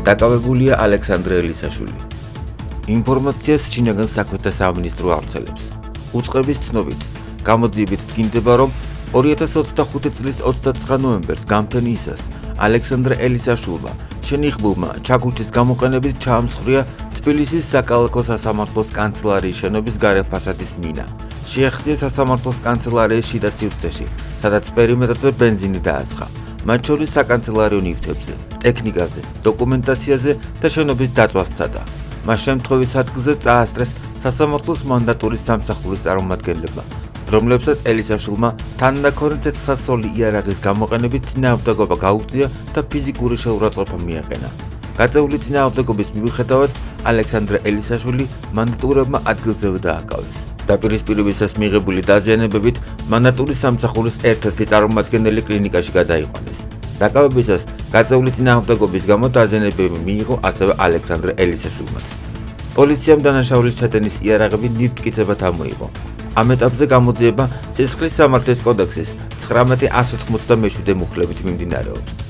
დაკავებულია ალექსანდრე ელისაშვილი. ინფორმაციას შინაგან საქმეთა სამინისტრო ავრცელებს. უწყების ცნობით, გამოძიებით დგინდება, რომ 2025 წლის 29 ნოემბერს გამთენიისას ალექსანდრე ელისაშვილმა შენიღბულმა ჩაქუჩის გამოყენებით ჩაამსხვრია თბილისის საკალათო სასამართლოს კანცელარიის შენობის გარე ფასადის მინა. შეახწია სასამართლოს კანცელარიის შიდა სივრცეში, სადაც პერიმეტრზე ბენზინი დაასხა. მათ შორის საკანცელარიო ნივთებზე, ტექნიკაზე, დოკუმენტაციაზე და შენობის დაწვას სცადა. მას შემთხვევის ადგილზე წაასწრეს სასამართლოს მანდატურის სამსახურის წარმომადგენლებმა, რომლებსაც ელისაშვილმა თანადაქონე ცეცხლსასროლი იარაღის გამოყენებით წინააღმდეგობა გაუწია და ფიზიკური შეურაცხყოფა მიაყენა. გაწეული წინააღმდეგობის მიუხედავად ალექსანდრე ელისაშვილი მანდატურებმა ადგილზევე დააკავეს. დაპირისპირებისას მიღებული დაზიანებებით მანდატურის სამსახურის ერთ-ერთი წარმომადგენელი კლინიკაში გადაიყვანეს. დაკავებისას გაწეული წინააღმდეგობის გამო დაზიანებები მიიღო ასევე ალექსანდრე ელისაშვილმაც. პოლიციამ დანაშაულის ჩადენის იარაღები ნივთმტკიცებად ამოიღო. ამ ეტაპზე გამოძიება სისხლის სამართლის კოდექსის 1987 მუხლებით მიმდინარეობს.